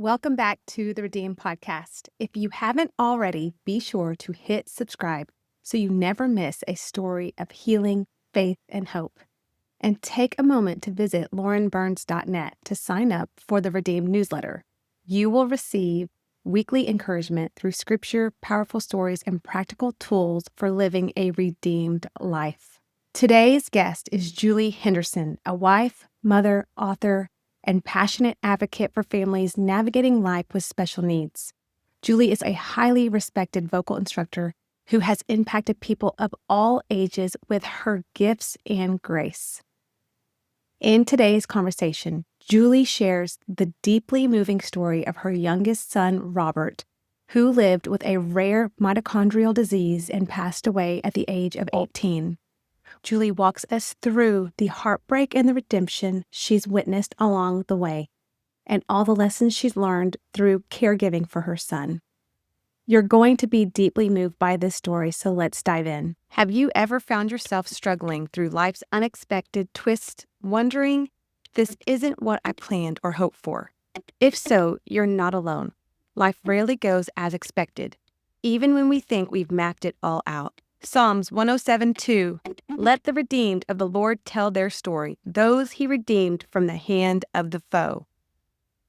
Welcome back to the Redeemed Podcast. If you haven't already, be sure to hit subscribe so you never miss a story of healing, faith, and hope. And take a moment to visit laurenburns.net to sign up for the Redeemed newsletter. You will receive weekly encouragement through scripture, powerful stories, and practical tools for living a redeemed life. Today's guest is Julie Henderson, a wife, mother, author, and passionate advocate for families navigating life with special needs. Julie is a highly respected vocal instructor who has impacted people of all ages with her gifts and grace. In today's conversation, Julie shares the deeply moving story of her youngest son, Robert, who lived with a rare mitochondrial disease and passed away at the age of 18. Julie walks us through the heartbreak and the redemption she's witnessed along the way, and all the lessons she's learned through caregiving for her son. You're going to be deeply moved by this story, so let's dive in. Have you ever found yourself struggling through life's unexpected twists, wondering, this isn't what I planned or hoped for? If so, you're not alone. Life rarely goes as expected, even when we think we've mapped it all out. Psalms 107:2, let the redeemed of the Lord tell their story, those he redeemed from the hand of the foe.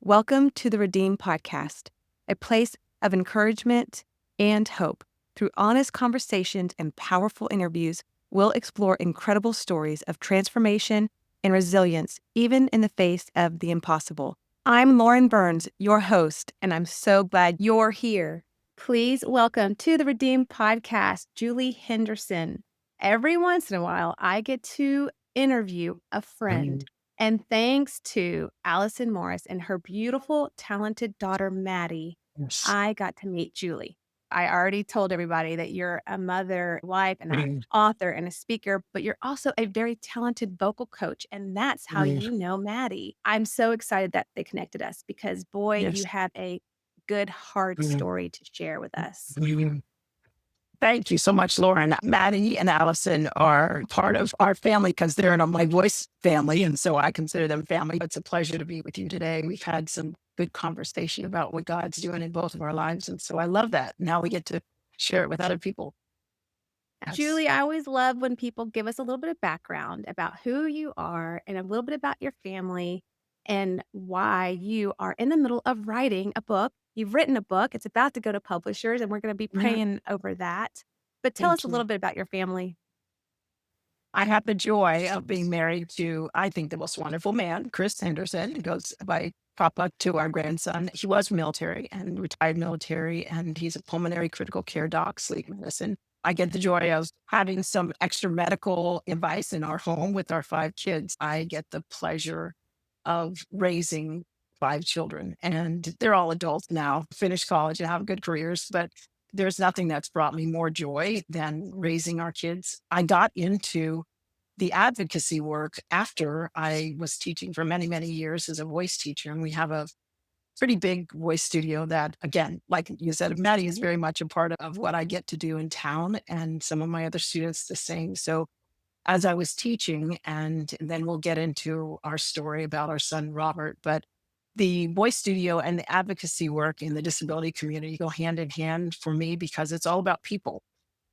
Welcome to the Redeemed Podcast, a place of encouragement and hope. Through honest conversations and powerful interviews, we'll explore incredible stories of transformation and resilience, even in the face of the impossible. I'm Lauren Burns, your host, and I'm so glad you're here. Please welcome to the Redeemed Podcast, Julie Henderson. Every once in a while, I get to interview a friend. And thanks to Allison Morris and her beautiful, talented daughter, Maddie, Yes. I got to meet Julie. I already told everybody that you're a mother, wife, and an author and a speaker, but you're also a very talented vocal coach. And that's how you know Maddie. I'm so excited that they connected us because, boy, Yes. you have a good, hard story to share with us. Thank you so much, Lauren. Maddie and Allison are part of our family because they're in my voice family, and so I consider them family. It's a pleasure to be with you today. We've had some good conversation about what God's doing in both of our lives, and so I love that. Now we get to share it with other people. Yes. Julie, I always love when people give us a little bit of background about who you are and a little bit about your family and why you are in the middle of writing a book. You've written a book. It's about to go to publishers, and we're going to be praying over that. But tell us a little bit about your family. I have the joy of being married to, I think, the most wonderful man, Chris Henderson, who goes by Papa to our grandson. He was military and retired military, and he's a pulmonary critical care doc, sleep medicine. I get the joy of having some extra medical advice in our home with our 5 kids. I get the pleasure of raising 5 children, and they're all adults now, finished college and have good careers, but there's nothing that's brought me more joy than raising our kids. I got into the advocacy work after I was teaching for many, many years as a voice teacher. And we have a pretty big voice studio that, again, like you said, Maddie is very much a part of what I get to do in town, and some of my other students the same. So as I was teaching, and then we'll get into our story about our son, Robert, but the voice studio and the advocacy work in the disability community go hand in hand for me because it's all about people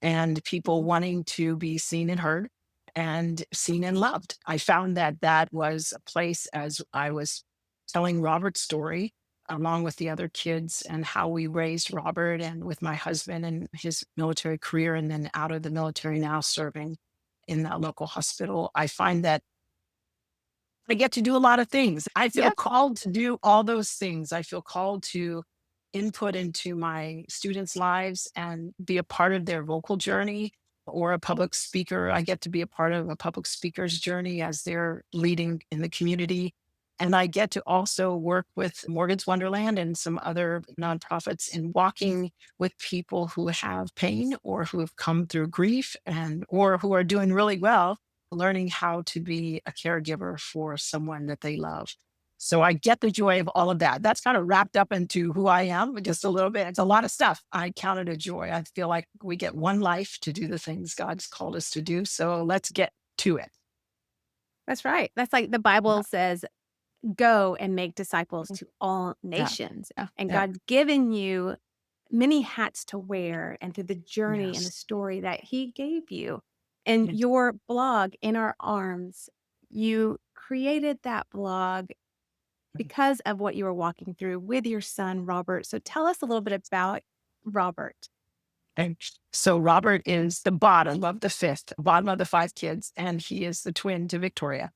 and people wanting to be seen and heard and seen and loved. I found that that was a place as I was telling Robert's story along with the other kids and how we raised Robert and with my husband and his military career and then out of the military now serving in that local hospital. I find that I get to do a lot of things. I feel called to do all those things. I feel called to input into my students' lives and be a part of their vocal journey or a public speaker. I get to be a part of a public speaker's journey as they're leading in the community. And I get to also work with Morgan's Wonderland and some other nonprofits in walking with people who have pain or who have come through grief and or who are doing really well, learning how to be a caregiver for someone that they love. So I get the joy of all of that. That's kind of wrapped up into who I am just a little bit. It's a lot of stuff. I count it a joy. I feel like we get one life to do the things God's called us to do. So let's get to it. That's right. That's like the Bible says, go and make disciples to all Yeah. nations. Yeah. And Yeah. God's given you many hats to wear and through the journey and the Yes. story that He gave you. And Yes. your blog, In Our Arms, you created that blog because of what you were walking through with your son, Robert. So tell us a little bit about Robert. And so Robert is the bottom of the fifth, bottom of the five kids, and he is the twin to Victoria.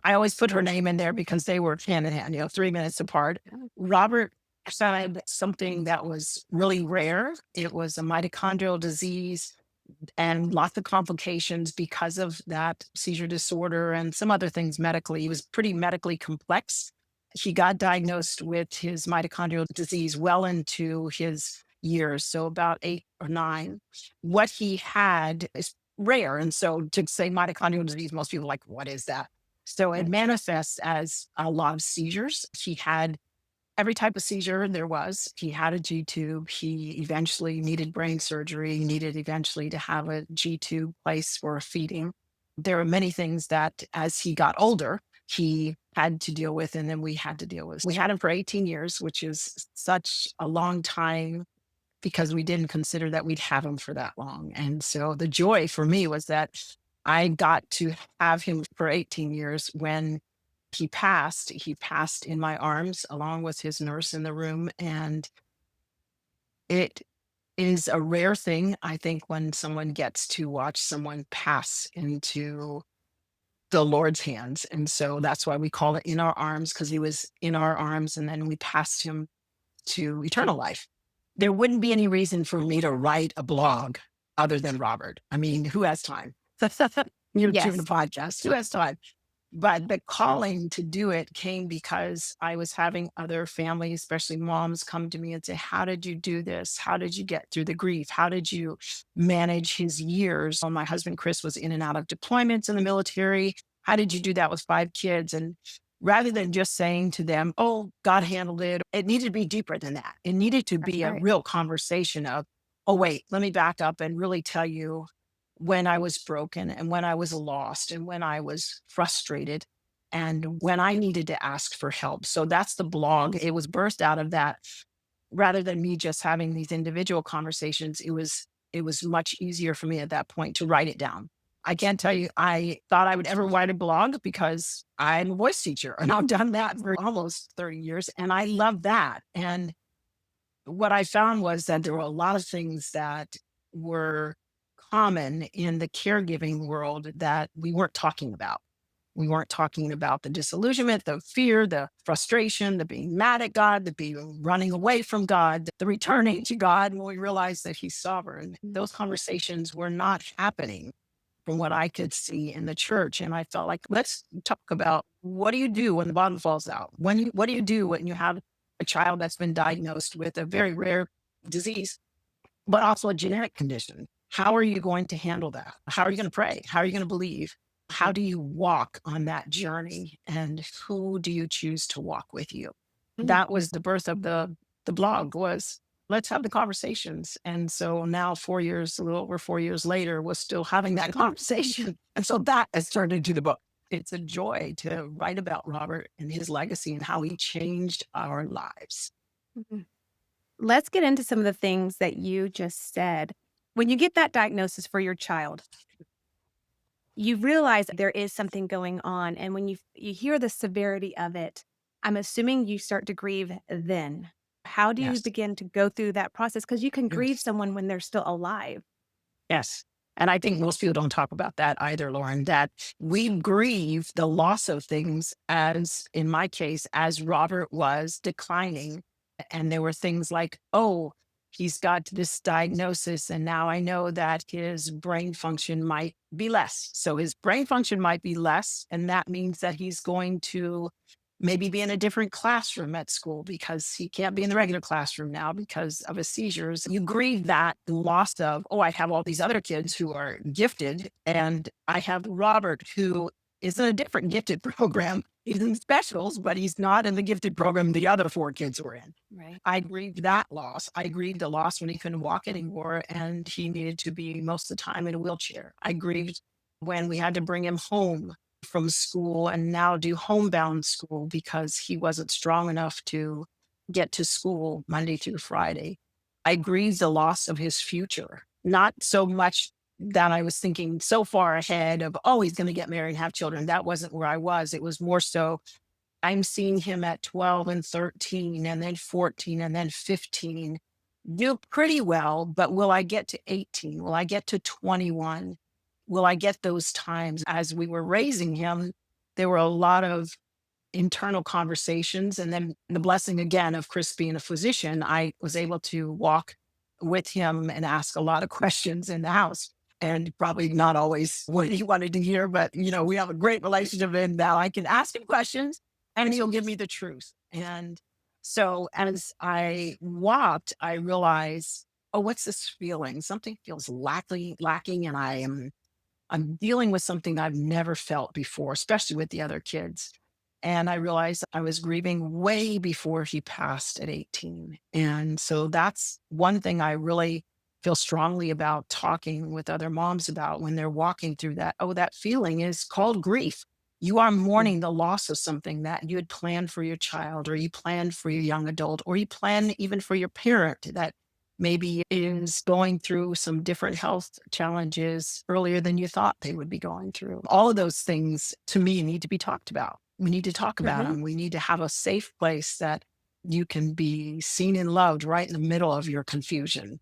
I always put her name in there because they were hand in hand, 3 minutes apart. Robert had something that was really rare. It was a mitochondrial disease and lots of complications because of that seizure disorder and some other things medically. He was pretty medically complex. He got diagnosed with his mitochondrial disease well into his years, so about 8 or 9. What he had is rare. And so to say mitochondrial disease, most people are like, what is that? So it manifests as a lot of seizures. He had every type of seizure there was. He had a G tube. He eventually needed brain surgery, needed eventually to have a G tube placed for feeding. There are many things that as he got older, he had to deal with, and then we had to deal with. We had him for 18 years, which is such a long time because we didn't consider that we'd have him for that long. And so the joy for me was that I got to have him for 18 years. When he passed in my arms along with his nurse in the room. And it is a rare thing, I think, when someone gets to watch someone pass into the Lord's hands. And so that's why we call it In Our Arms, because he was in our arms and then we passed him to eternal life. There wouldn't be any reason for me to write a blog other than Robert. I mean, who has time? You're doing a Yes. podcast. Who has time? But the calling to do it came because I was having other families, especially moms, come to me and say, how did you do this? How did you get through the grief? How did you manage his years? My husband, Chris, was in and out of deployments in the military. How did you do that with 5 kids? And rather than just saying to them, oh, God handled it, it needed to be deeper than that. It needed to That's be a right. real conversation of, oh, wait, let me back up and really tell you when I was broken and when I was lost and when I was frustrated and when I needed to ask for help. So that's the blog. It was birthed out of that. Rather than me just having these individual conversations, it was much easier for me at that point to write it down. I can't tell you, I thought I would ever write a blog because I'm a voice teacher and I've done that for almost 30 years and I love that. And what I found was that there were a lot of things that were common in the caregiving world that we weren't talking about. We weren't talking about the disillusionment, the fear, the frustration, the being mad at God, the being running away from God, the returning to God when we realized that He's sovereign. Those conversations were not happening from what I could see in the church. And I felt like, let's talk about what do you do when the bottom falls out? What do you do when you have a child that's been diagnosed with a very rare disease, but also a genetic condition? How are you going to handle that? How are you going to pray? How are you going to believe? How do you walk on that journey? And who do you choose to walk with you? That was the birth of the blog was let's have the conversations. And so now 4 years, a little over 4 years later, we're still having that conversation. And so that has turned into the book. It's a joy to write about Robert and his legacy and how he changed our lives. Mhm. Let's get into some of the things that you just said. When you get that diagnosis for your child, you realize there is something going on. And when you hear the severity of it, I'm assuming you start to grieve then. How do you Yes. begin to go through that process? Because you can grieve Yes. someone when they're still alive. Yes. And I think most people don't talk about that either, Lauren, that we grieve the loss of things as, in my case, as Robert was declining. And there were things like, oh, he's got this diagnosis. And now I know that his brain function might be less. So his brain function might be less. And that means that he's going to maybe be in a different classroom at school because he can't be in the regular classroom now because of his seizures. You grieve that loss of, oh, I have all these other kids who are gifted, and I have Robert who is in a different gifted program. He's in specials, but he's not in the gifted program the other 4 kids were in. Right. I grieved that loss. I grieved the loss when he couldn't walk anymore and he needed to be most of the time in a wheelchair. I grieved when we had to bring him home from school and now do homebound school because he wasn't strong enough to get to school Monday through Friday. I grieved the loss of his future, not so much that I was thinking so far ahead of, oh, he's going to get married and have children. That wasn't where I was. It was more so I'm seeing him at 12 and 13 and then 14 and then 15 do pretty well, but will I get to 18? Will I get to 21? Will I get those times? As we were raising him, there were a lot of internal conversations. And then the blessing again of Chris being a physician, I was able to walk with him and ask a lot of questions in the house. And probably not always what he wanted to hear, but we have a great relationship in that I can ask him questions and he'll give me the truth. And so as I walked, I realized, oh, what's this feeling? Something feels lacking, and I'm dealing with something I've never felt before, especially with the other kids. And I realized I was grieving way before he passed at 18. And so that's one thing I really feel strongly about talking with other moms about when they're walking through that. Oh, that feeling is called grief. You are mourning the loss of something that you had planned for your child, or you planned for your young adult, or you plan even for your parent that maybe is going through some different health challenges earlier than you thought they would be going through. All of those things to me need to be talked about. We need to talk about them. We need to have a safe place that you can be seen and loved right in the middle of your confusion.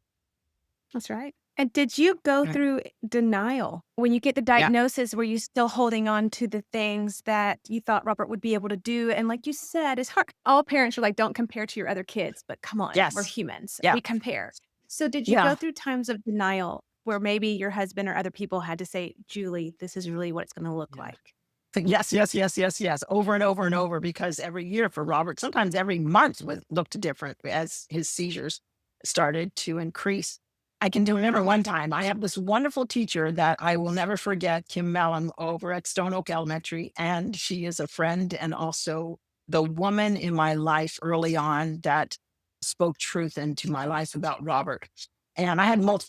That's right. And did you go Right. through denial? When you get the Yeah. diagnosis, were you still holding on to the things that you thought Robert would be able to do? And like you said, it's hard. All parents are like, don't compare to your other kids, but come on, we're Yes. humans. Yeah. We compare. So did you Yeah. go through times of denial where maybe your husband or other people had to say, Julie, this is really what it's going to look Yeah. like? Yes, over and over and over, because every year for Robert, sometimes every month looked different as his seizures started to increase. I can remember one time I have this wonderful teacher that I will never forget, Kim Mellon, over at Stone Oak Elementary. And she is a friend and also the woman in my life early on that spoke truth into my life about Robert. And I have lots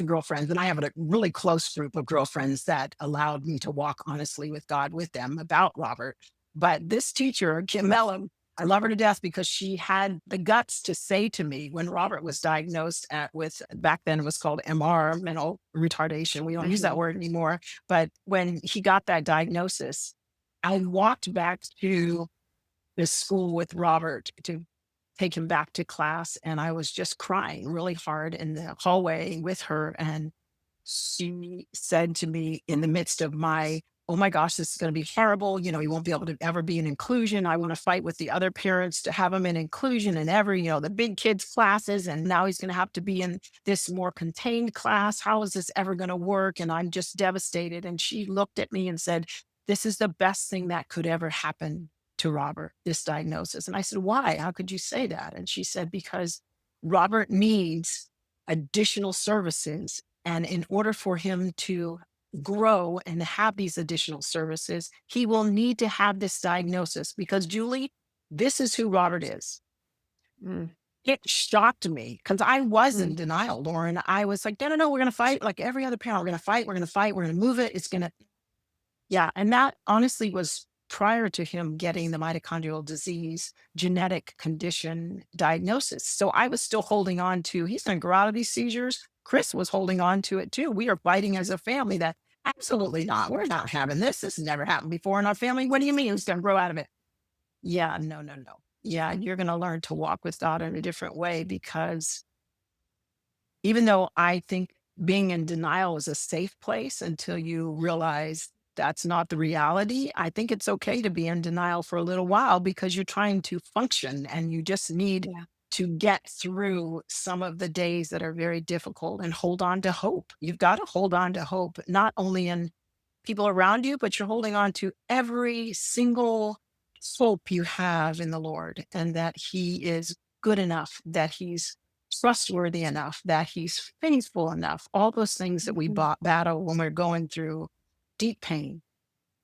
of girlfriends, and I have a really close group of girlfriends that allowed me to walk honestly with God with them about Robert. But this teacher, Kim Mellon, I love her to death because she had the guts to say to me when Robert was diagnosed with, back then it was called MR, mental retardation. We don't use that word anymore. But when he got that diagnosis, I walked back to the school with Robert to take him back to class. And I was just crying really hard in the hallway with her. And she said to me in the midst of my, oh my gosh, this is going to be horrible. He won't be able to ever be in inclusion. I want to fight with the other parents to have him in inclusion in every, the big kids classes. And now he's going to have to be in this more contained class. How is this ever going to work? And I'm just devastated. And she looked at me and said, this is the best thing that could ever happen to Robert, this diagnosis. And I said, why? How could you say that? And she said, because Robert needs additional services. And in order for him to grow and have these additional services, he will need to have this diagnosis, because Julie, this is who Robert is. It shocked me because I was in denial, Lauren. I was like, no, we're going to fight like every other parent. We're going to fight. We're going to move it. It's going to. Yeah. And that honestly was prior to him getting the mitochondrial disease genetic condition diagnosis. So I was still holding on to, he's going to grow out of these seizures. Chris was holding on to it too. We are fighting as a family that absolutely not. We're not having this. This has never happened before in our family. What do you mean he's going to grow out of it? Yeah, no. Yeah, you're going to learn to walk with God in a different way, because even though I think being in denial is a safe place until you realize that's not the reality, I think it's okay to be in denial for a little while, because you're trying to function and you just need to get through some of the days that are very difficult and hold on to hope. You've got to hold on to hope, not only in people around you, but you're holding on to every single hope you have in the Lord, and that He is good enough, that He's trustworthy enough, that He's faithful enough. All those things that we battle when we're going through deep pain.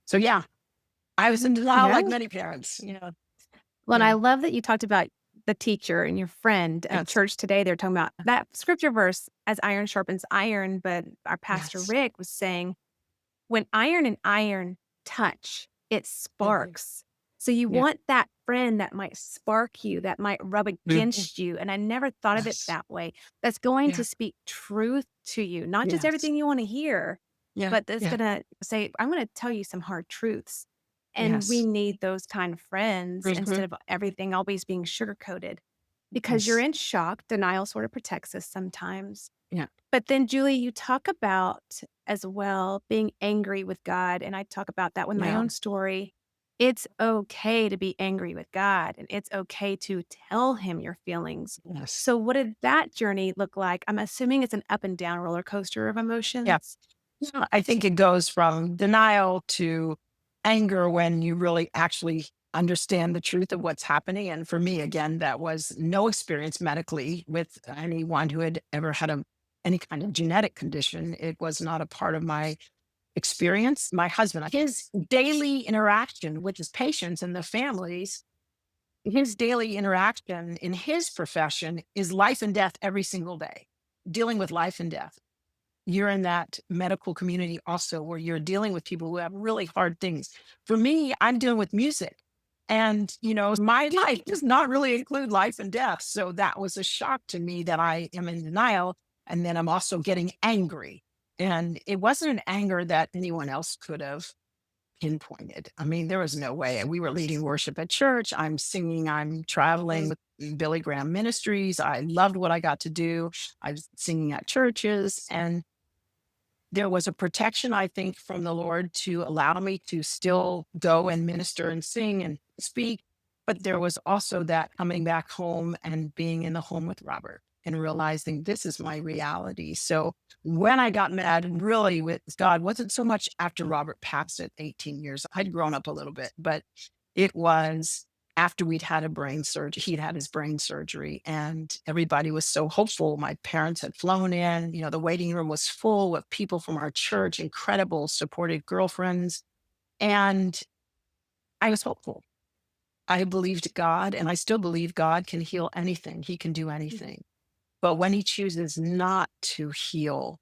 So yeah, I was in denial like many parents. Well, and I love that you talked about the teacher and your friend at church today. They're talking about that scripture verse, as iron sharpens iron. But our pastor Rick was saying, when iron and iron touch, it Mhm. sparks. So you Yeah. want that friend that might spark you, that might rub Mhm. against you. And I never thought of it Yes. that way. That's going Yeah. to speak truth to you, not just Yes. everything you want to hear, Yeah. but that's Yeah. going to say, I'm going to tell you some hard truths. And we Yes. need those kind of friends Mhm. instead of everything always being sugar coated because you're Yes. in shock. Denial sort of protects us sometimes. Yeah. But then, Julie, you talk about as well being angry with God. And I talk about that with my Yeah. own story. It's okay to be angry with God and it's okay to tell him your feelings. Yes. So, what did that journey look like? I'm assuming it's an up and down roller coaster of Yeah. emotions. Yeah. I think it goes from denial to anger when you really actually understand the truth of what's happening. And for me, again, that was no experience medically with anyone who had ever had any kind of genetic condition. It was not a part of my experience. My husband, his daily interaction with his patients and the families, his daily interaction in his profession is life and death every single day, dealing with life and death. You're in that medical community also where you're dealing with people who have really hard things. For me, I'm dealing with music. And, my life does not really include life and death. So that was a shock to me that I am in denial. And then I'm also getting angry. And it wasn't an anger that anyone else could have pinpointed. I mean, there was no way. We were leading worship at church. I'm singing, I'm traveling with Billy Graham Ministries. I loved what I got to do. I was singing at churches. And there was a protection, I think, from the Lord to allow me to still go and minister and sing and speak. But there was also that coming back home and being in the home with Robert and realizing this is my reality. So when I got mad, really with God, wasn't so much after Robert passed at 18 years. I'd grown up a little bit, but it was after we'd had a brain surgery. He'd had his brain surgery and everybody was so hopeful. My parents had flown in, the waiting room was full with people from our church, incredible supported girlfriends. And I was hopeful. I believed God and I still believe God can heal anything. He can do anything. But when he chooses not to heal,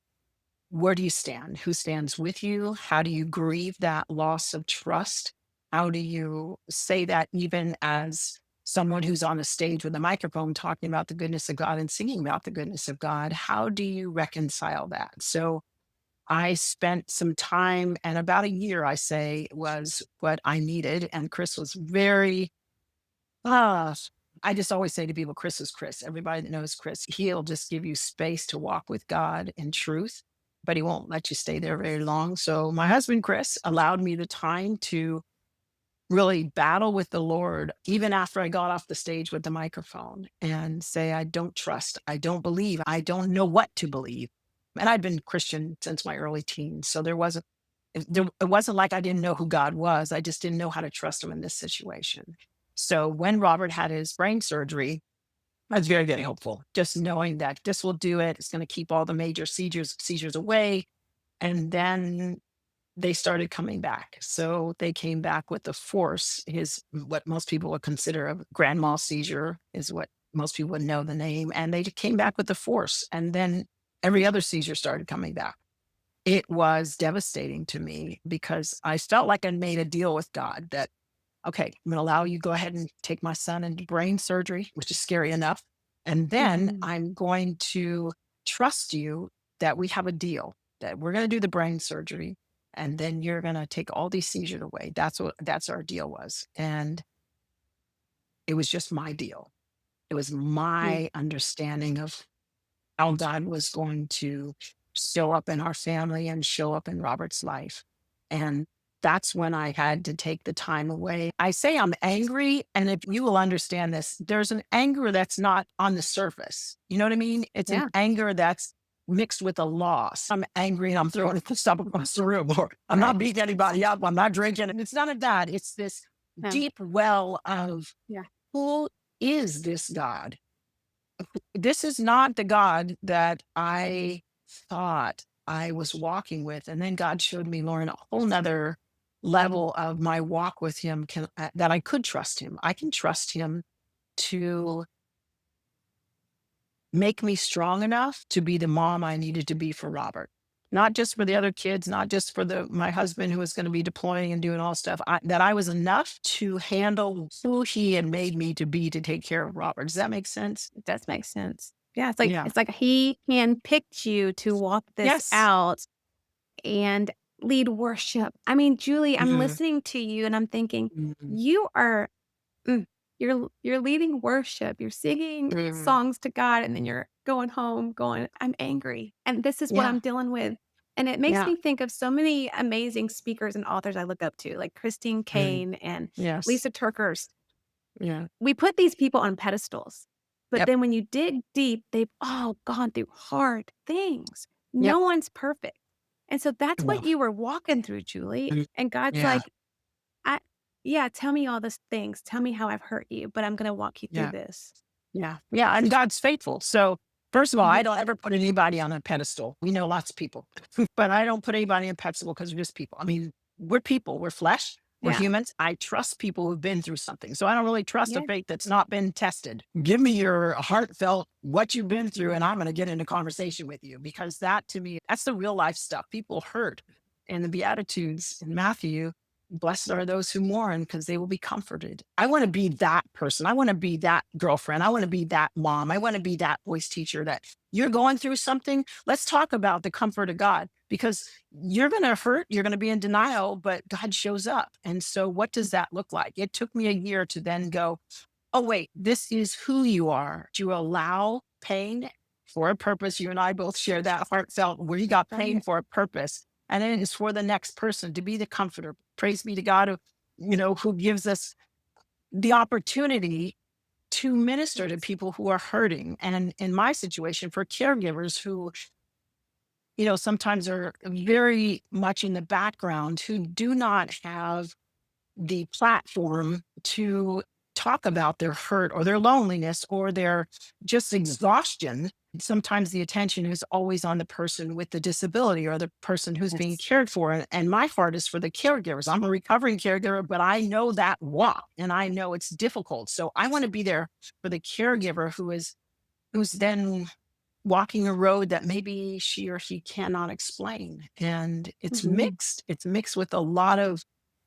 where do you stand? Who stands with you? How do you grieve that loss of trust? How do you say that even as someone who's on a stage with a microphone talking about the goodness of God and singing about the goodness of God? How do you reconcile that? So I spent some time and about a year, I say, was what I needed. And Chris was very Ah, I just always say to people, Chris is Chris. Everybody that knows Chris, he'll just give you space to walk with God in truth, but he won't let you stay there very long. So my husband, Chris, allowed me the time to really battle with the Lord, even after I got off the stage with the microphone and say, I don't trust, I don't believe, I don't know what to believe. And I'd been Christian since my early teens. So it wasn't like I didn't know who God was. I just didn't know how to trust him in this situation. So when Robert had his brain surgery, I was very, very hopeful, just knowing that this will do it. It's going to keep all the major seizures away. And then they started coming back. So they came back with the force. What most people would consider a grand mal seizure is what most people would know the name. And they came back with the force. And then every other seizure started coming back. It was devastating to me because I felt like I made a deal with God that, okay, I'm going to allow you go ahead and take my son into brain surgery, which is scary enough. And then Mhm. I'm going to trust you that we have a deal that we're going to do the brain surgery and then you're going to take all these seizures away. That's our deal was. And it was just my deal. It was Mm. my understanding of how God was going to show up in our family and show up in Robert's life. And that's when I had to take the time away. I say I'm angry, and if you will understand this, there's an anger that's not on the surface. You know what I mean? It's an Yeah. anger that's mixed with a loss. I'm angry and I'm throwing stuff across the room, or I'm not Right. beating anybody up, I'm not drinking. And it's none of that. It's this No. deep well of Yeah. who is this God? This is not the God that I thought I was walking with. And then God showed me, Lauren, a whole nother level of my walk with him that I could trust him. I can trust him to make me strong enough to be the mom I needed to be for Robert. not just for the other kids, not just for my husband who was going to be deploying and doing all stuff, that I was enough to handle who he had made me to be to take care of Robert. Does that make sense? It does make sense. Yeah, Yeah. it's like he handpicked you to walk this Yes. out and lead worship. I mean, Julie, I'm Mm, listening to you and I'm thinking, mm, you are mm, you're leading worship. You're singing mm. songs to God and then you're going home going, I'm angry. And this is what Yeah. I'm dealing with. And it makes Yeah. me think of so many amazing speakers and authors I look up to, like Christine Mm. Kane and Yes. Lisa Turkers. Yeah. We put these people on pedestals, but Yep. then when you dig deep, they've all gone through hard things. Yep. No one's perfect. And so that's what Well, you were walking through, Julie. mm, And God's yeah. like, I yeah, tell me all these things. Tell me how I've hurt you, but I'm gonna walk you through Yeah. this. Yeah. Yeah. And God's faithful. So, first of all, I Yeah. don't ever put anybody on a pedestal. We know lots of people, but I don't put anybody on a pedestal because we're just people. I mean, we're people, we're flesh, we're Yeah. humans. I trust people who've been through something. So, I don't really trust a Yeah. faith that's not been tested. Give me your heartfelt, what you've been through, and I'm going to get into conversation with you because that to me, that's the real life stuff. People hurt. And the Beatitudes in Matthew, blessed are those who mourn because they will be comforted. I want to be that person. I want to be that girlfriend. I want to be that mom. I want to be that voice teacher that you're going through something. Let's talk about the comfort of God because you're going to hurt. You're going to be in denial, but God shows up. And so what does that look like? It took me a year to then go, oh, wait, this is who you are. You allow pain for a purpose. You and I both share that heartfelt where you got pain Right. for a purpose. And then it's for the next person to be the comforter. Praise be to God who gives us the opportunity to minister to people who are hurting. And in my situation, for caregivers who, sometimes are very much in the background, who do not have the platform to talk about their hurt or their loneliness or their just exhaustion. Sometimes the attention is always on the person with the disability or the person who's being Yes. cared for. And my heart is for the caregivers. I'm a recovering caregiver, but I know that walk and I know it's difficult. So I want to be there for the caregiver who's then walking a road that maybe she or he cannot explain. And it's Mhm. mixed. It's mixed with a lot of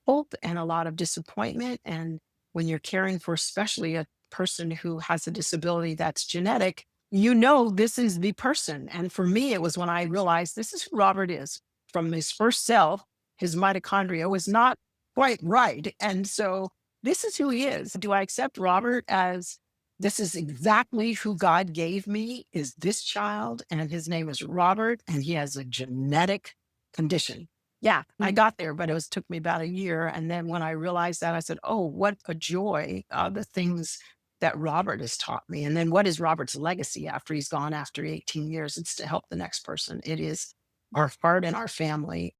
hope and a lot of disappointment. And when you're caring for, especially a person who has a disability that's genetic, this is the person. And for me, it was when I realized this is who Robert is. From his first cell, his mitochondria was not quite right. And so this is who he is. Do I accept Robert as this is exactly who God gave me is this child, and his name is Robert, and he has a genetic condition. Yeah, I Mm. got there, but took me about a year. And then when I realized that, I said, oh, what a joy, the things that Robert has taught me. And then what is Robert's legacy after he's gone after 18 years? It's to help the next person. It is our heart and our family.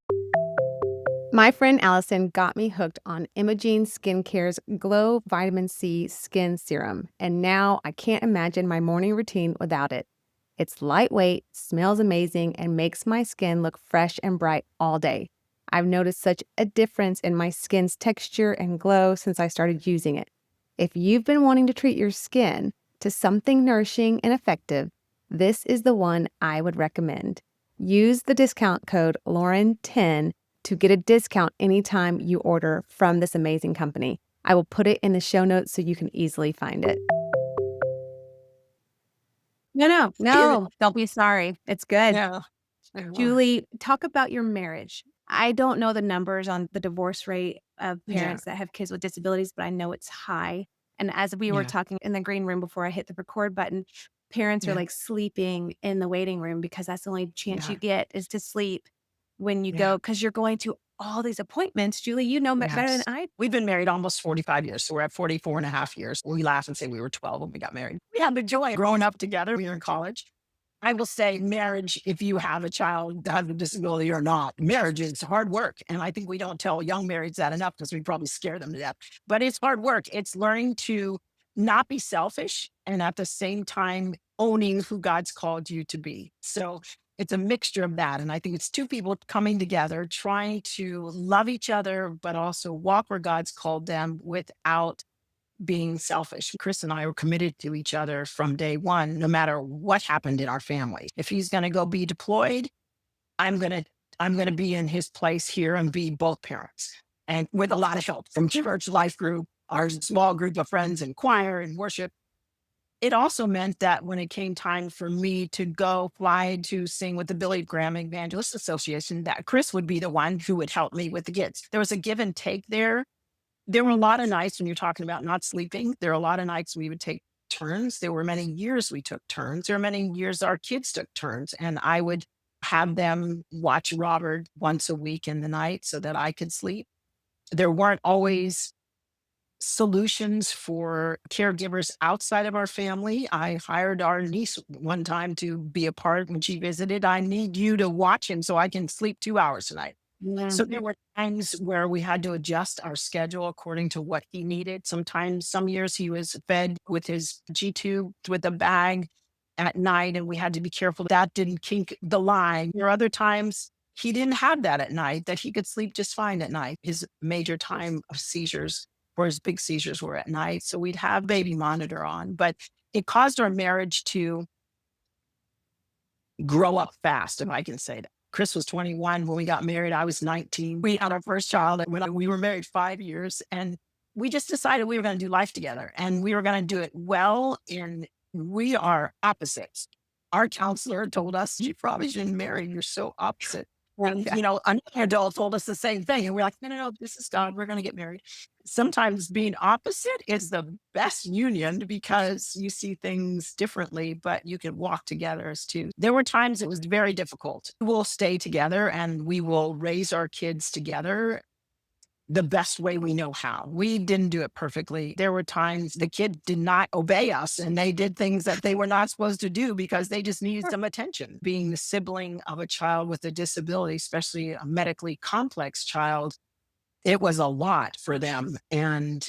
My friend Allison got me hooked on Imogene Skincare's Glow Vitamin C Skin Serum, and now I can't imagine my morning routine without it. It's lightweight, smells amazing, and makes my skin look fresh and bright all day. I've noticed such a difference in my skin's texture and glow since I started using it. If you've been wanting to treat your skin to something nourishing and effective, this is the one I would recommend. Use the discount code Lauren10 to get a discount anytime you order from this amazing company. I will put it in the show notes so you can easily find it. No, don't be sorry. It's good. Yeah. Yeah. Julie, talk about your marriage. I don't know the numbers on the divorce rate of Yeah. parents that have kids with disabilities, but I know it's high. And as we were Yeah. talking in the green room before I hit the record button, parents are Yeah. like sleeping in the waiting room because that's the only chance you Yeah. get is to sleep when you Yeah. go, because you're going to all these appointments. Julie, you know better than Yes. I. We've been married almost 45 years. So we're at 44 and a half years. We laugh and say we were 12 when we got married. We had the joy of growing up together. We were in college. I will say marriage, if you have a child that has a disability or not, marriage is hard work. And I think we don't tell young marrieds that enough because we probably scare them to death. But it's hard work. It's learning to not be selfish and at the same time owning who God's called you to be. So it's a mixture of that. And I think it's two people coming together, trying to love each other, but also walk where God's called them without being selfish. Chris and I were committed to each other from day one, no matter what happened in our family. If he's going to go be deployed, I'm going to be in his place here and be both parents. And with a lot of help from church life group, our small group of friends in choir and worship. It also meant that when it came time for me to go fly to sing with the Billy Graham Evangelist Association, that Chris would be the one who would help me with the kids. There was a give and take there. There were a lot of nights when you're talking about not sleeping. There are a lot of nights we would take turns. There were many years we took turns. There were many years our kids took turns, and I would have them watch Robert once a week in the night so that I could sleep. There weren't always solutions for caregivers outside of our family. I hired our niece one time to be a part when she visited. I need you to watch him so I can sleep 2 hours tonight. So there were times where we had to adjust our schedule according to what he needed. Sometimes, some years he was fed with his G tube with a bag at night, and we had to be careful that didn't kink the line. There are other times he didn't have that at night, that he could sleep just fine at night. His major time of seizures, or his big seizures, were at night. So we'd have baby monitor on, but it caused our marriage to grow up fast, if I can say that. Chris was 21 when we got married. I was 19. We had our first child when we were married 5 years, and we just decided we were going to do life together, and we were going to do it well. And we are opposites. Our counselor told us, "You probably shouldn't marry. You're so opposite." And, another adult told us the same thing. And we're like, no, this is God. We're going to get married. Sometimes being opposite is the best union because you see things differently, but you can walk together as two. There were times it was very difficult. We'll stay together and we will raise our kids together the best way we know how. We didn't do it perfectly. There were times the kid did not obey us and they did things that they were not supposed to do because they just needed some attention. Being the sibling of a child with a disability, especially a medically complex child, it was a lot for them. And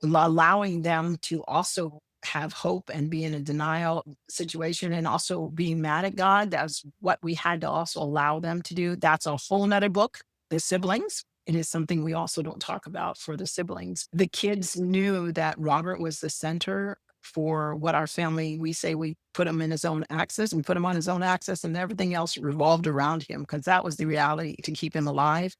allowing them to also have hope and be in a denial situation and also being mad at God, that's what we had to also allow them to do. That's a whole nother book, the siblings. It is something we also don't talk about for the siblings. The kids knew that Robert was the center for what our family, we say we put him in his own axis, we put him on his own axis, and everything else revolved around him because that was the reality to keep him alive.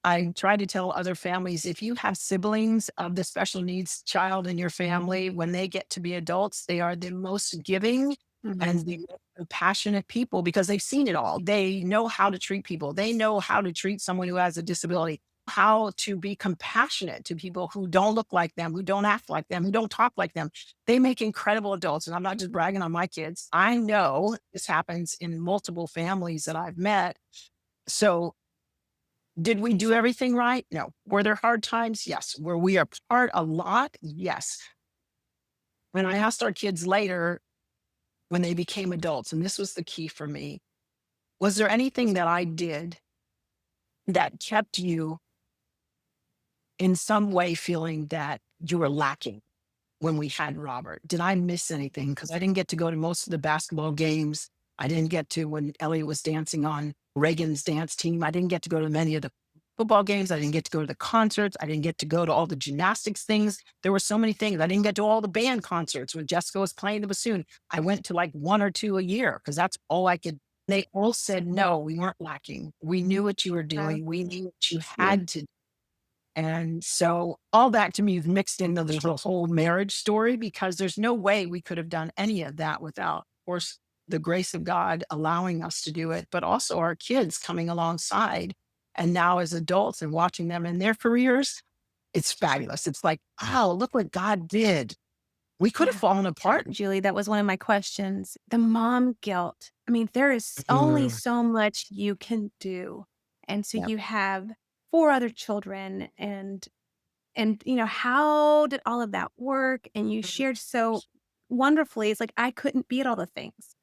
I try to tell other families, if you have siblings of the special needs child in your family, when they get to be adults, they are the most giving and the most compassionate people because they've seen it all. They know how to treat people. They know how to treat someone who has a disability, how to be compassionate to people who don't look like them, who don't act like them, who don't talk like them. They make incredible adults. And I'm not just bragging on my kids. I know this happens in multiple families that I've met. So did we do everything right? No. Were there hard times? Yes. Were we apart a lot? Yes. When I asked our kids later, when they became adults, and this was the key for me, was there anything that I did that kept you in some way feeling that you were lacking when we had Robert? Did I miss anything? Because I didn't get to go to most of the basketball games. I didn't get to when Elliot was dancing on Reagan's dance team. I didn't get to go to many of the football games. I didn't get to go to the concerts. I didn't get to go to all the gymnastics things. There were so many things. I didn't get to all the band concerts when Jessica was playing the bassoon. I went to like 1 or 2 a year because that's all I could. They all said, no, we weren't lacking. We knew what you were doing. We knew what you had to do. And so all that to me is mixed into this whole marriage story because there's no way we could have done any of that without, of course, the grace of God allowing us to do it, but also our kids coming alongside. And now as adults and watching them in their careers, it's fabulous. It's like, oh, look what God did. We could have fallen apart. Julie, that was one of my questions. The mom guilt. I mean, there is only so much you can do. And so you have 4 other children and how did all of that work? And you shared so wonderfully. It's like, I couldn't be at all the things.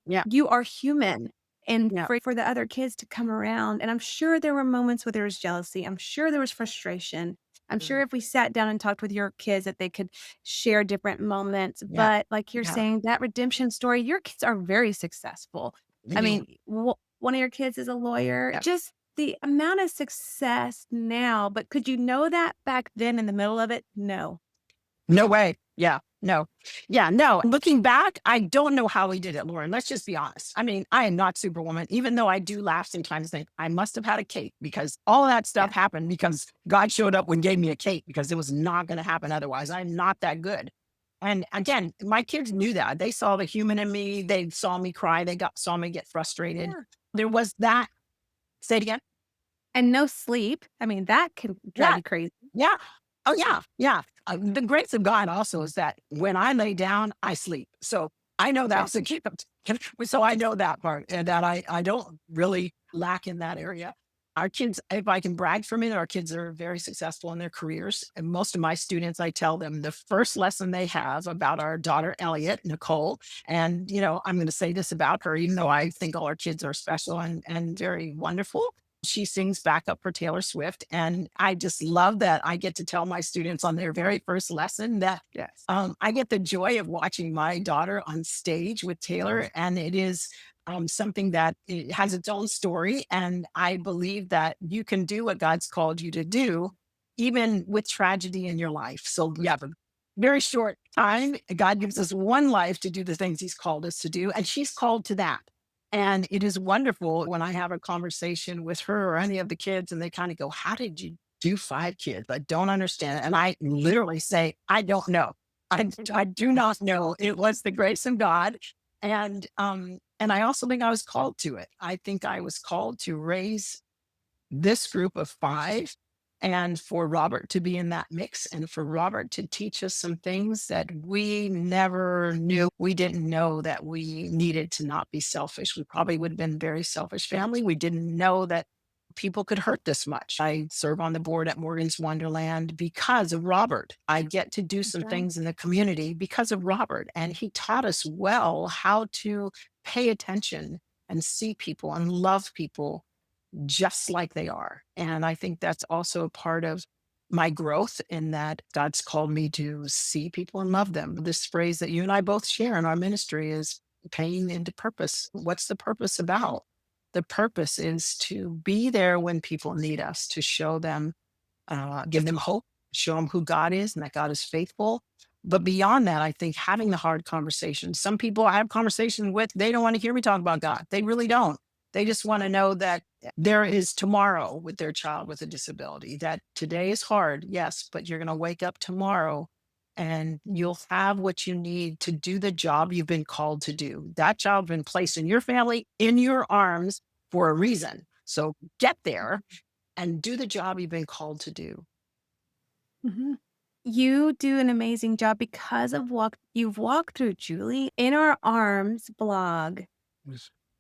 Yeah. You are human. And for the other kids to come around, and I'm sure there were moments where there was jealousy. I'm sure there was frustration. I'm sure if we sat down and talked with your kids that they could share different moments. But like you're saying, that redemption story, your kids are very successful. I mean, one of your kids is a lawyer. Just the amount of success now. But could you know that back then in the middle of it? No. No way. Yeah. No. Yeah, no. Looking back, I don't know how he did it, Lauren. Let's just be honest. I mean, I am not Superwoman, even though I do laugh sometimes think I must have had a cape because all of that stuff happened because God showed up and gave me a cape because it was not going to happen otherwise. I'm not that good. And again, my kids knew that. They saw the human in me. They saw me cry. Saw me get frustrated. Yeah. There was that. Say it again. And no sleep. I mean, that can drive Yeah. you crazy. Yeah. Oh, yeah. Yeah. The grace of God also is that when I lay down, I sleep. So I know that's a gift. So I know that part and that I don't really lack in that area. Our kids, if I can brag for a minute, our kids are very successful in their careers. And most of my students, I tell them the first lesson they have about our daughter, Elliot, Nicole. And, I'm going to say this about her, even though I think all our kids are special and very wonderful. She sings backup for Taylor Swift. And I just love that I get to tell my students on their very first lesson that I get the joy of watching my daughter on stage with Taylor. And it is something that it has its own story. And I believe that you can do what God's called you to do, even with tragedy in your life. So you have a very short time. God gives us one life to do the things he's called us to do. And she's called to that. And it is wonderful when I have a conversation with her or any of the kids and they kind of go, how did you do 5 kids? I don't understand it. And I literally say, I don't know. I do not know. It was the grace of God. And I also think I was called to it. I think I was called to raise this group of 5 and for Robert to be in that mix and for Robert to teach us some things that we never knew. We didn't know that we needed to not be selfish. We probably would have been a very selfish family. We didn't know that people could hurt this much. I serve on the board at Morgan's Wonderland because of Robert. I get to do some things in the community because of Robert. And he taught us well how to pay attention and see people and love people just like they are. And I think that's also a part of my growth in that God's called me to see people and love them. This phrase that you and I both share in our ministry is paying into purpose. What's the purpose about? The purpose is to be there when people need us, to show them, give them hope, show them who God is and that God is faithful. But beyond that, I think having the hard conversations. Some people I have conversations with, they don't want to hear me talk about God. They really don't. They just want to know that there is tomorrow with their child with a disability, that today is hard, yes, but you're going to wake up tomorrow and you'll have what you need to do the job you've been called to do. That child's been placed in your family, in your arms for a reason. So get there and do the job you've been called to do. Mm-hmm. You do an amazing job because of you've walked through, Julie. In our arms blog,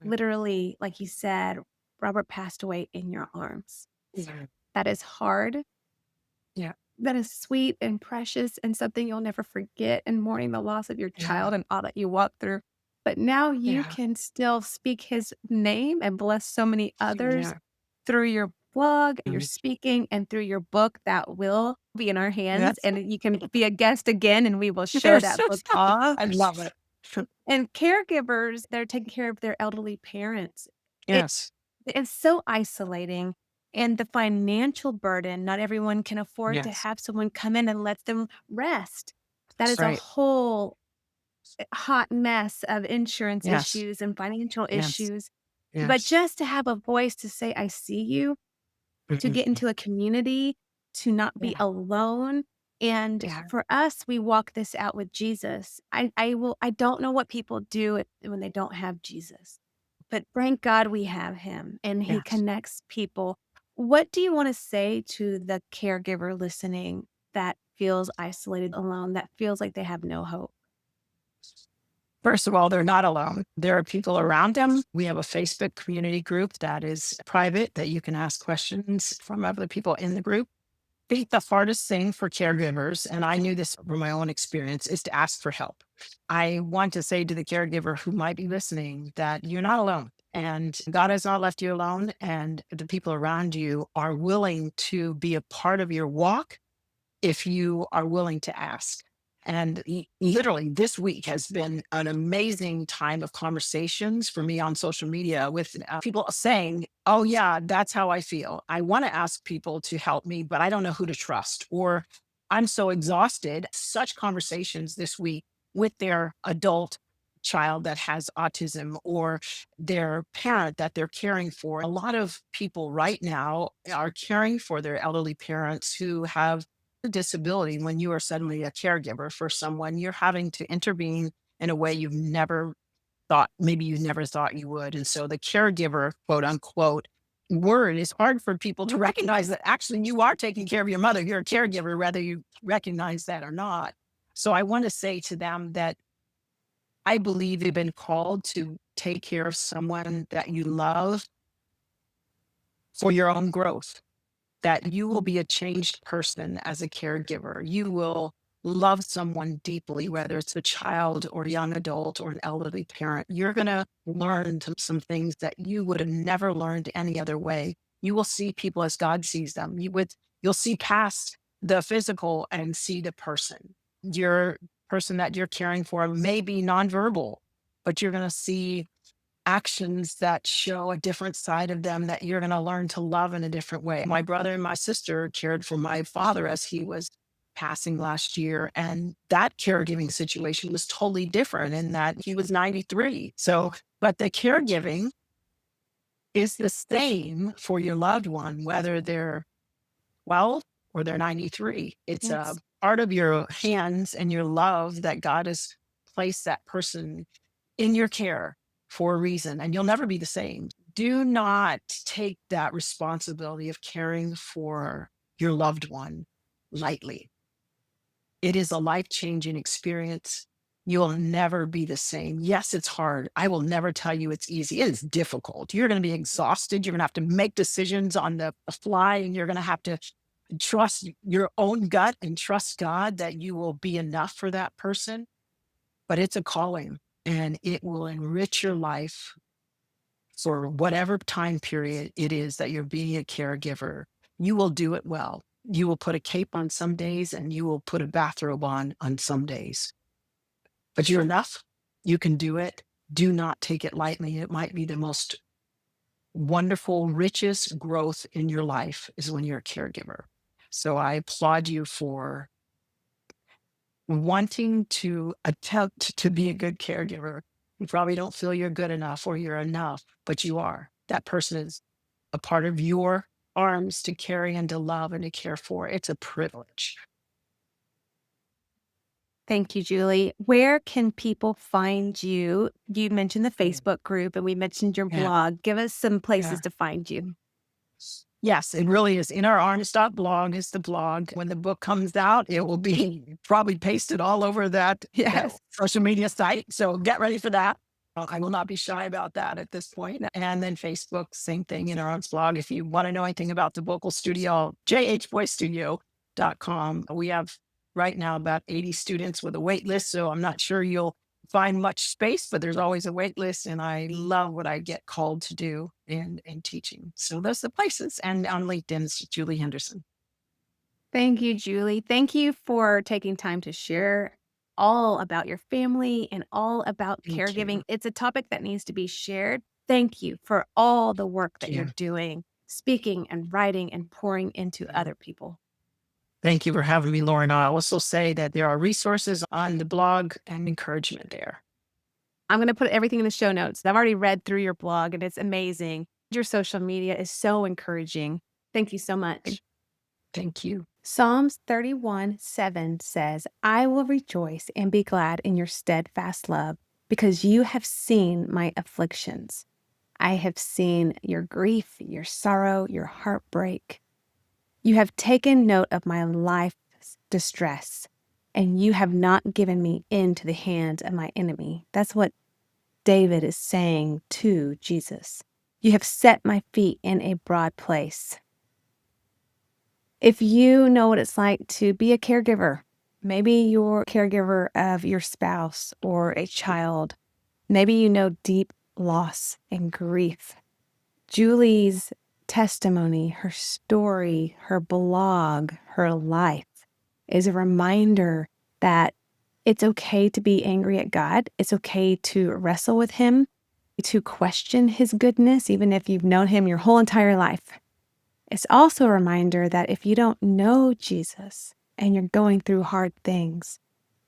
literally, like you said, Robert passed away in your arms. Yeah. That is hard. Yeah. That is sweet and precious and something you'll never forget in mourning the loss of your child and all that you walked through. But now you can still speak his name and bless so many others through your blog, your speaking, and through your book that will be in our hands. And you can be a guest again and we will show that book off. I love it. And caregivers, they're taking care of their elderly parents. Yes. It's so isolating. And the financial burden, not everyone can afford to have someone come in and let them rest. That is a whole hot mess of insurance issues and financial issues. But just to have a voice to say, I see you, to get into a community, to not be alone. And for us, we walk this out with Jesus. I don't know what people do when they don't have Jesus, but thank God we have him and he connects people. What do you want to say to the caregiver listening that feels isolated, alone, that feels like they have no hope? First of all, they're not alone. There are people around them. We have a Facebook community group that is private that you can ask questions from other people in the group. I think the hardest thing for caregivers, and I knew this from my own experience, is to ask for help. I want to say to the caregiver who might be listening that you're not alone and God has not left you alone. And the people around you are willing to be a part of your walk if you are willing to ask. And literally this week has been an amazing time of conversations for me on social media with people saying, oh yeah, that's how I feel. I want to ask people to help me, but I don't know who to trust. Or I'm so exhausted. Such conversations this week with their adult child that has autism or their parent that they're caring for. A lot of people right now are caring for their elderly parents who have a disability. When you are suddenly a caregiver for someone, you're having to intervene in a way you've never thought, maybe you never thought you would. And so the caregiver, quote unquote, word is hard for people to recognize that actually you are taking care of your mother. You're a caregiver, whether you recognize that or not. So I want to say to them that I believe they've been called to take care of someone that you love for your own growth, that you will be a changed person as a caregiver. You will love someone deeply, whether it's a child or a young adult or an elderly parent. You're going to learn some things that you would have never learned any other way. You will see people as God sees them. You'll see past the physical and see the person. Your person that you're caring for may be nonverbal, but you're going to see actions that show a different side of them that you're going to learn to love in a different way. My brother and my sister cared for my father as he was passing last year. And that caregiving situation was totally different in that he was 93. So, but the caregiving is the same for your loved one, whether they're 12 or they're 93. It's a part of your hands and your love that God has placed that person in your care for a reason, and you'll never be the same. Do not take that responsibility of caring for your loved one lightly. It is a life-changing experience. You'll never be the same. Yes, it's hard. I will never tell you it's easy. It is difficult. You're going to be exhausted. You're going to have to make decisions on the fly, and you're going to have to trust your own gut and trust God that you will be enough for that person. But it's a calling, and it will enrich your life for whatever time period it is that you're being a caregiver. You will do it well. You will put a cape on some days and you will put a bathrobe on some days. But you're enough. You can do it. Do not take it lightly. It might be the most wonderful, richest growth in your life is when you're a caregiver. So I applaud you for wanting to attempt to be a good caregiver. You probably don't feel you're good enough or you're enough, but you are. That person is a part of your arms to carry and to love and to care for. It's a privilege. Thank you, Julie. Where can people find you? You mentioned the Facebook group and we mentioned your Yeah. blog. Give us some places Yeah. to find you. Yes, it really is. In Our Arms blog is the blog. When the book comes out, it will be probably pasted all over that social media site. So get ready for that. I will not be shy about that at this point. And then Facebook, same thing, In Our Arms blog. If you want to know anything about the vocal studio, jhvoicestudio.com. We have right now about 80 students with a wait list. So I'm not sure you'll find much space, but there's always a wait list. And I love what I get called to do in teaching. So those are the places. And on LinkedIn, it's Julie Henderson. Thank you, Julie. Thank you for taking time to share all about your family and all about caregiving. It's a topic that needs to be shared. Thank you for all the work that you're doing, speaking and writing and pouring into other people. Thank you for having me, Lauren. I also say that there are resources on the blog and encouragement there. I'm going to put everything in the show notes. I've already read through your blog and it's amazing. Your social media is so encouraging. Thank you so much. Thank you. Psalms 31:7 says, I will rejoice and be glad in your steadfast love because you have seen my afflictions. I have seen your grief, your sorrow, your heartbreak. You have taken note of my life's distress, and you have not given me into the hands of my enemy. That's what David is saying to Jesus. You have set my feet in a broad place. If you know what it's like to be a caregiver, maybe you're a caregiver of your spouse or a child, maybe you know deep loss and grief. Julie's testimony, her story, her blog, her life is a reminder that it's okay to be angry at God. It's okay to wrestle with him, to question his goodness, even if you've known him your whole entire life. It's also a reminder that if you don't know Jesus and you're going through hard things,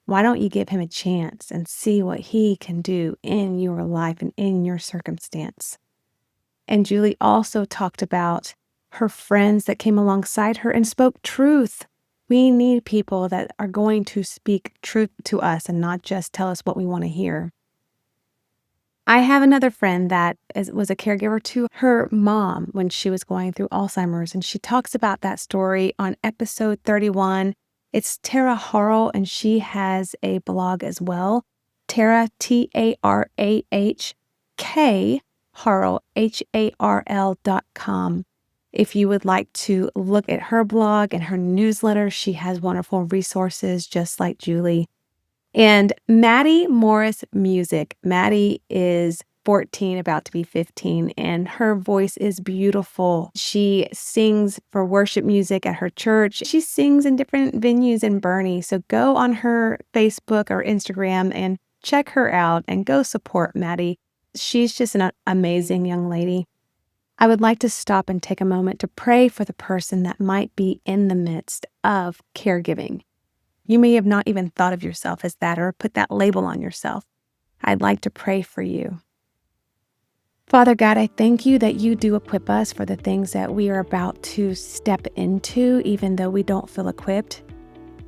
why don't you give him a chance and see what he can do in your life and in your circumstance? And Julie also talked about her friends that came alongside her and spoke truth. We need people that are going to speak truth to us and not just tell us what we want to hear. I have another friend that was a caregiver to her mom when she was going through Alzheimer's, and she talks about that story on episode 31. It's Tara Harrell, and she has a blog as well. Tara, Tarahk, Harrell, HARL.com. If you would like to look at her blog and her newsletter, she has wonderful resources just like Julie. And Maddie Morris Music. Maddie is 14, about to be 15, and her voice is beautiful. She sings for worship music at her church. She sings in different venues in Bernie. So go on her Facebook or Instagram and check her out and go support Maddie. She's just an amazing young lady. I would like to stop and take a moment to pray for the person that might be in the midst of caregiving. You may have not even thought of yourself as that or put that label on yourself. I'd like to pray for you. Father God, I thank you that you do equip us for the things that we are about to step into, even though we don't feel equipped.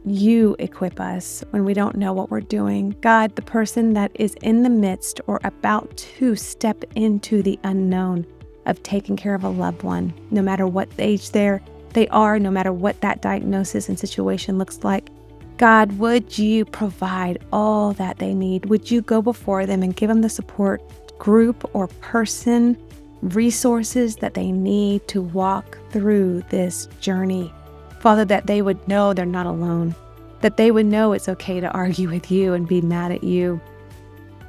You equip us when we don't know what we're doing. God, the person that is in the midst or about to step into the unknown of taking care of a loved one, no matter what age they are, no matter what that diagnosis and situation looks like, God, would you provide all that they need? Would you go before them and give them the support group or person, resources that they need to walk through this journey? Father, that they would know they're not alone, that they would know it's okay to argue with you and be mad at you.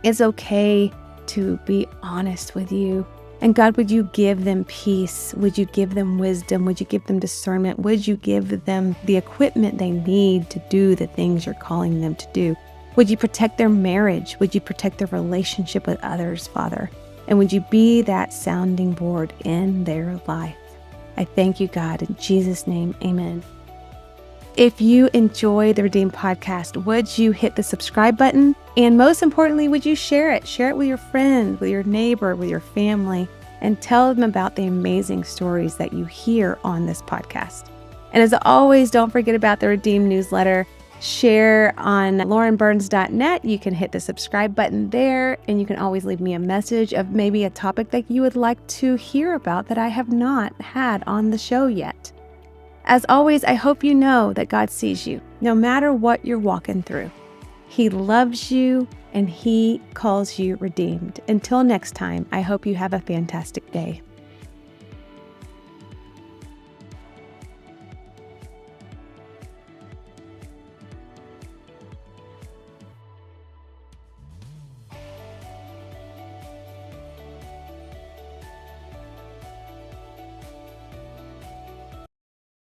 It's okay to be honest with you. And God, would you give them peace? Would you give them wisdom? Would you give them discernment? Would you give them the equipment they need to do the things you're calling them to do? Would you protect their marriage? Would you protect their relationship with others, Father? And would you be that sounding board in their life? I thank you, God, in Jesus' name, amen. If you enjoy the Redeemed Podcast, would you hit the subscribe button? And most importantly, would you share it? Share it with your friend, with your neighbor, with your family, and tell them about the amazing stories that you hear on this podcast. And as always, don't forget about the Redeemed newsletter. Share on laurenburns.net. You can hit the subscribe button there, and you can always leave me a message of maybe a topic that you would like to hear about that I have not had on the show yet. As always, I hope you know that God sees you, no matter what you're walking through. He loves you, and He calls you redeemed. Until next time, I hope you have a fantastic day.